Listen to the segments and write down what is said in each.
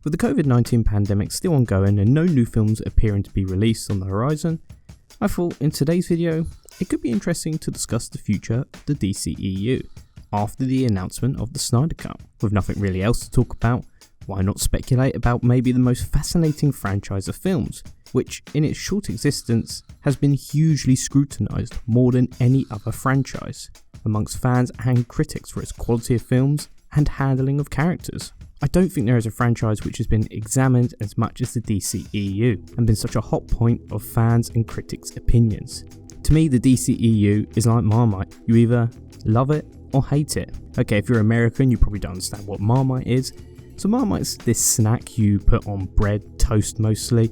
With the COVID-19 pandemic still ongoing and no new films appearing to be released on the horizon, I thought in today's video it could be interesting to discuss the future of the DCEU after the announcement of the Snyder Cut. With nothing really else to talk about, why not speculate about maybe the most fascinating franchise of films, which in its short existence has been hugely scrutinised more than any other franchise amongst fans and critics for its quality of films and handling of characters. I don't think there is a franchise which has been examined as much as the DCEU and been such a hot point of fans and critics' opinions. To me, the DCEU is like Marmite. You either love it or hate it. Okay, if you're American, you probably don't understand what Marmite is. So Marmite's this snack you put on bread, toast mostly,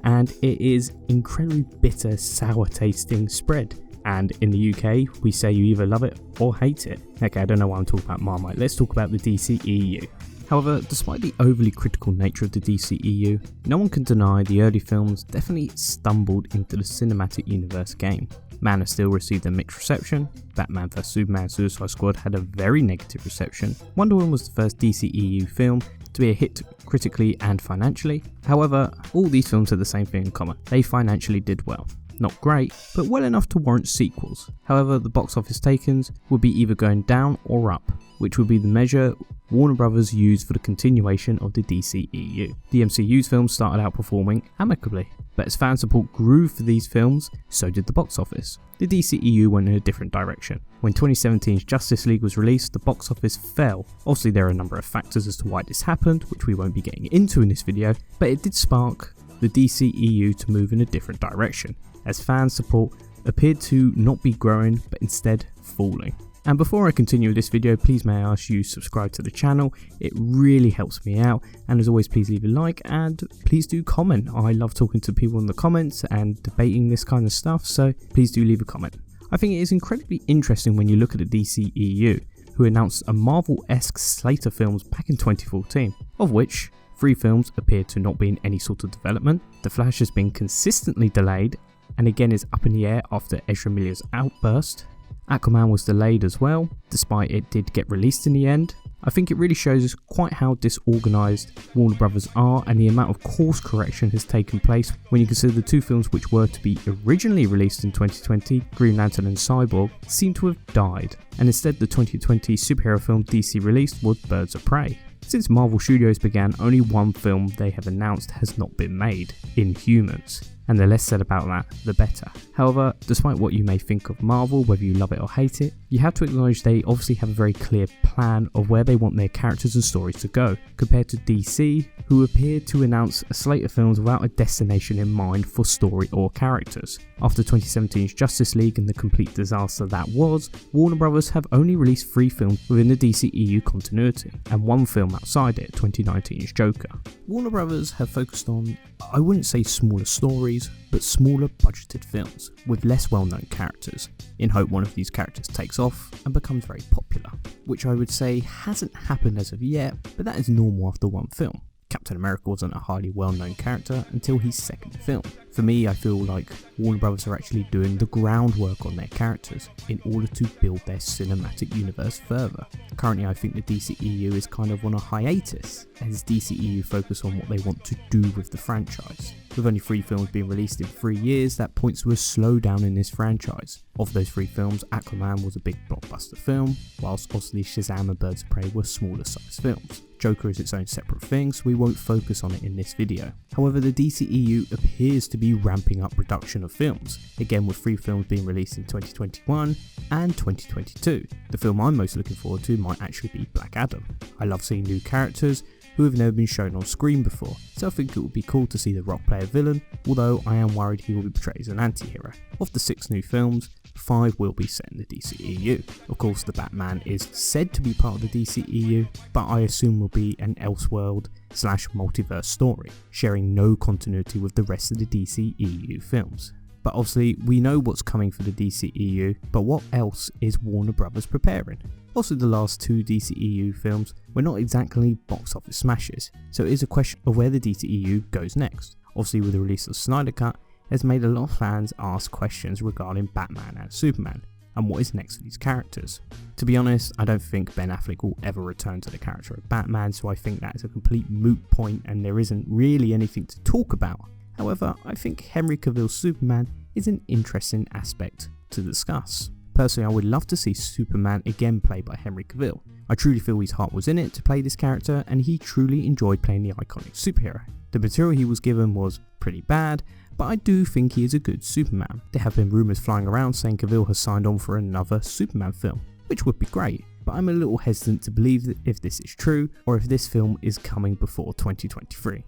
and it is incredibly bitter, sour tasting spread. And in the UK, we say you either love it or hate it. Okay, I don't know why I'm talking about Marmite. Let's talk about the DCEU. However, despite the overly critical nature of the DCEU, no one can deny the early films definitely stumbled into the cinematic universe game. Man of Steel received a mixed reception, Batman vs Superman Suicide Squad had a very negative reception, Wonder Woman was the first DCEU film to be a hit critically and financially. However, all these films had the same thing in common, they financially did well. Not great, but well enough to warrant sequels. However, the box office takings would be either going down or up, which would be the measure Warner Brothers used for the continuation of the DCEU. The MCU's films started out performing amicably, but as fan support grew for these films, so did the box office. The DCEU went in a different direction. When 2017's Justice League was released, the box office fell. Obviously there are a number of factors as to why this happened, which we won't be getting into in this video, but it did spark the DCEU to move in a different direction, as fan support appeared to not be growing but instead falling. And before I continue with this video, please may I ask you subscribe to the channel, it really helps me out, and as always please leave a like and please do comment. I love talking to people in the comments and debating this kind of stuff, so please do leave a comment. I think it is incredibly interesting when you look at the DCEU, who announced a Marvel-esque slate of films back in 2014, of which 3 films appear to not be in any sort of development. The Flash has been consistently delayed and again is up in the air after Ezra Miller's outburst. Aquaman was delayed as well, despite it did get released in the end. I think it really shows quite how disorganised Warner Brothers are, and the amount of course correction has taken place when you consider the 2 films which were to be originally released in 2020, Green Lantern and Cyborg, seem to have died, and instead the 2020 superhero film DC released was Birds of Prey. Since Marvel Studios began, only one film they have announced has not been made, Inhumans, and the less said about that, the better. However, despite what you may think of Marvel, whether you love it or hate it, you have to acknowledge they obviously have a very clear plan of where they want their characters and stories to go, compared to DC, who appeared to announce a slate of films without a destination in mind for story or characters. After 2017's Justice League and the complete disaster that was, Warner Brothers have only released 3 films within the DCEU continuity, and 1 film outside it, 2019's Joker. Warner Brothers have focused on, I wouldn't say smaller stories, but smaller budgeted films with less well-known characters, in hope one of these characters takes off and becomes very popular, which I would say hasn't happened as of yet, but that is normal after 1 film. Captain America wasn't a highly well-known character until his 2nd film. For me, I feel like Warner Brothers are actually doing the groundwork on their characters in order to build their cinematic universe further. Currently, I think the DCEU is kind of on a hiatus, as DCEU focus on what they want to do with the franchise. With only 3 films being released in 3 years, that points to a slowdown in this franchise. Of those 3 films, Aquaman was a big blockbuster film, whilst obviously Shazam and Birds of Prey were smaller sized films. Joker is its own separate thing, so we won't focus on it in this video. However, the DCEU appears to be ramping up production of films, again with 3 films being released in 2021 and 2022. The film I'm most looking forward to might actually be Black Adam. I love seeing new characters who have never been shown on screen before, so I think it would be cool to see The Rock play a villain, although I am worried he will be portrayed as an anti-hero. Of the 6 new films, 5 will be set in the DCEU. Of course, the Batman is said to be part of the DCEU, but I assume will be an Elseworld/multiverse story, sharing no continuity with the rest of the DCEU films. But obviously, we know what's coming for the DCEU, but what else is Warner Brothers preparing? Also, the last 2 DCEU films were not exactly box office smashes, so it is a question of where the DCEU goes next. Obviously, with the release of Snyder Cut, has made a lot of fans ask questions regarding Batman and Superman. and what is next for these characters. To be honest, I don't think Ben Affleck will ever return to the character of Batman, so I think that is a complete moot point and there isn't really anything to talk about. However, I think Henry Cavill's Superman is an interesting aspect to discuss. Personally, I would love to see Superman again played by Henry Cavill. I truly feel his heart was in it to play this character and he truly enjoyed playing the iconic superhero. The material he was given was pretty bad, but I do think he is a good Superman. There have been rumours flying around saying Cavill has signed on for another Superman film, which would be great, but I'm a little hesitant to believe that if this is true or if this film is coming before 2023.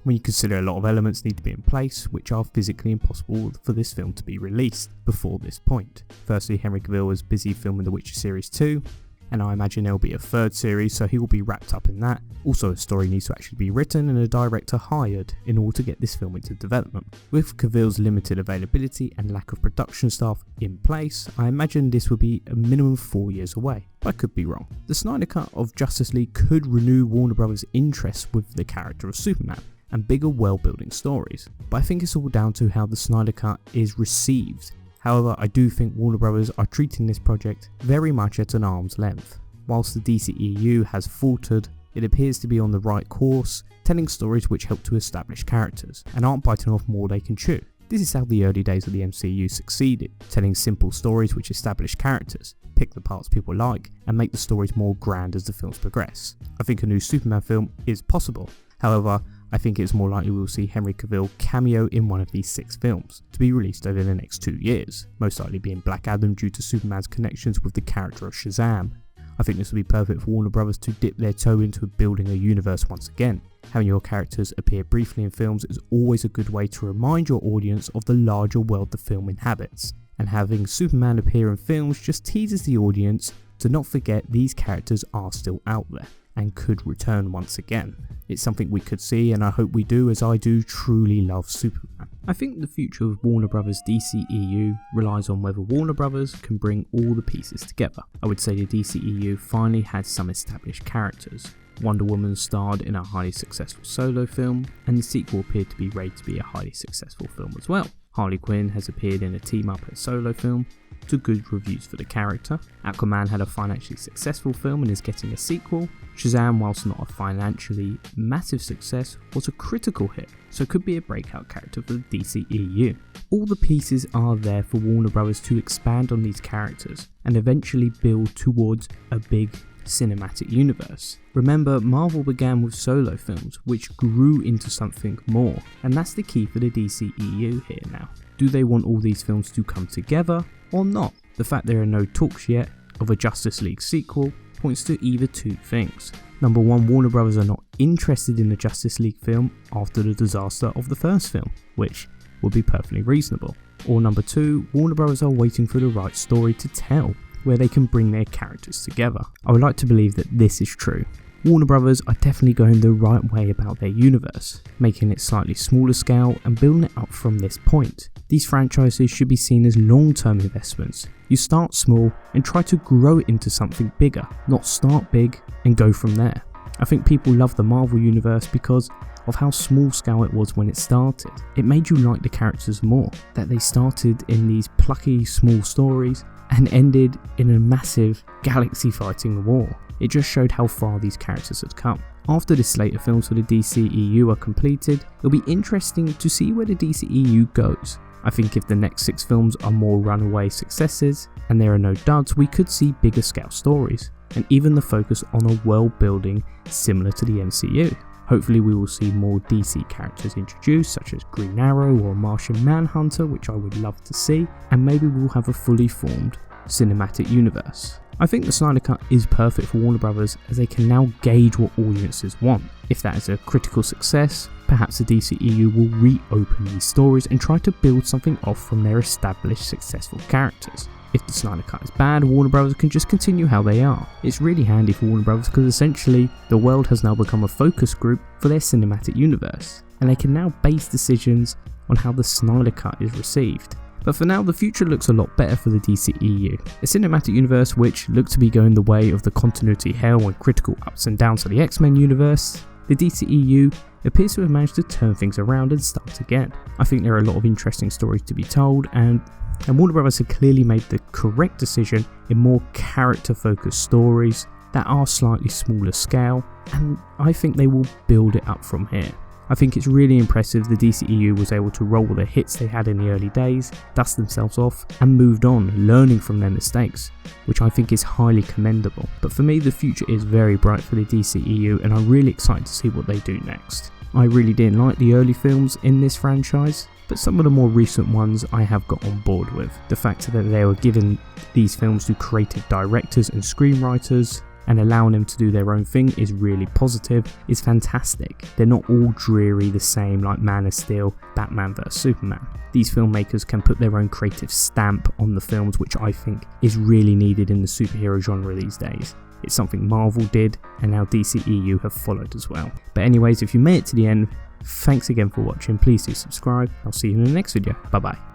When you consider a lot of elements need to be in place, which are physically impossible for this film to be released before this point. Firstly, Henry Cavill is busy filming The Witcher Series 2, and I imagine there will be a third series, so he will be wrapped up in that. Also, a story needs to actually be written and a director hired in order to get this film into development. With Cavill's limited availability and lack of production staff in place, I imagine this will be a minimum 4 years away, but I could be wrong. The Snyder Cut of Justice League could renew Warner Bros' interest with the character of Superman and bigger world-building stories, but I think it's all down to how the Snyder Cut is received. However, I do think Warner Bros are treating this project very much at an arm's length. Whilst the DCEU has faltered, it appears to be on the right course, telling stories which help to establish characters, and aren't biting off more they can chew. This is how the early days of the MCU succeeded, telling simple stories which establish characters, pick the parts people like, and make the stories more grand as the films progress. I think a new Superman film is possible. However, I think it's more likely we'll see Henry Cavill cameo in one of these 6 films, to be released over the next 2 years, most likely being Black Adam due to Superman's connections with the character of Shazam. I think this will be perfect for Warner Bros to dip their toe into building a universe once again. Having your characters appear briefly in films is always a good way to remind your audience of the larger world the film inhabits, and having Superman appear in films just teases the audience to not forget these characters are still out there and could return once again. It's something we could see, and I hope we do, as I do truly love Superman. I think the future of Warner Bros. DCEU relies on whether Warner Bros. Can bring all the pieces together. I would say the DCEU finally had some established characters. Wonder Woman starred in a highly successful solo film, and the sequel appeared to be rated to be a highly successful film as well. Harley Quinn has appeared in a team-up and solo film, to good reviews for the character. Aquaman had a financially successful film and is getting a sequel. Shazam, whilst not a financially massive success, was a critical hit, so could be a breakout character for the DCEU. All the pieces are there for Warner Bros. To expand on these characters and eventually build towards a big cinematic universe. Remember, Marvel began with solo films, which grew into something more, and that's the key for the DCEU here now. Do they want all these films to come together or not? The fact there are no talks yet of a Justice League sequel points to either two things. Number one, Warner Bros. Are not interested in the Justice League film after the disaster of the first film, which would be perfectly reasonable. Or number two, Warner Bros. Are waiting for the right story to tell, where they can bring their characters together. I would like to believe that this is true. Warner Bros. Are definitely going the right way about their universe, making it slightly smaller scale and building it up from this point. These franchises should be seen as long-term investments. You start small and try to grow it into something bigger, not start big and go from there. I think people love the Marvel universe because of how small scale it was when it started. It made you like the characters more, that they started in these plucky small stories and ended in a massive galaxy fighting war. It just showed how far these characters had come. After this slate of films for the DCEU are completed, it'll be interesting to see where the DCEU goes. I think if the next 6 films are more runaway successes and there are no duds, we could see bigger scale stories, and even the focus on a world building similar to the MCU. Hopefully we will see more DC characters introduced, such as Green Arrow or Martian Manhunter, which I would love to see, and maybe we'll have a fully formed cinematic universe. I think the Snyder Cut is perfect for Warner Bros. As they can now gauge what audiences want. If that is a critical success, perhaps the DCEU will reopen these stories and try to build something off from their established successful characters. If the Snyder Cut is bad, Warner Bros. Can just continue how they are. It's really handy for Warner Bros. Because essentially the world has now become a focus group for their cinematic universe, and they can now base decisions on how the Snyder Cut is received. But for now, the future looks a lot better for the DCEU. A cinematic universe which looked to be going the way of the continuity hell and critical ups and downs of the X-Men universe, the DCEU appears to have managed to turn things around and start again. I think there are a lot of interesting stories to be told, and And Warner Brothers have clearly made the correct decision in more character-focused stories that are slightly smaller scale, and I think they will build it up from here. I think it's really impressive the DCEU was able to roll the hits they had in the early days, dust themselves off, and moved on, learning from their mistakes, which I think is highly commendable. But for me, the future is very bright for the DCEU, and I'm really excited to see what they do next. I really didn't like the early films in this franchise, but some of the more recent ones I have got on board with. The fact that they were giving these films to creative directors and screenwriters, and allowing them to do their own thing is really positive, is fantastic. They're not all dreary the same like Man of Steel, Batman vs Superman. These filmmakers can put their own creative stamp on the films, which I think is really needed in the superhero genre these days. It's something Marvel did, and now DCEU have followed as well. But anyways, if you made it to the end, thanks again for watching. Please do subscribe. I'll see you in the next video. Bye bye.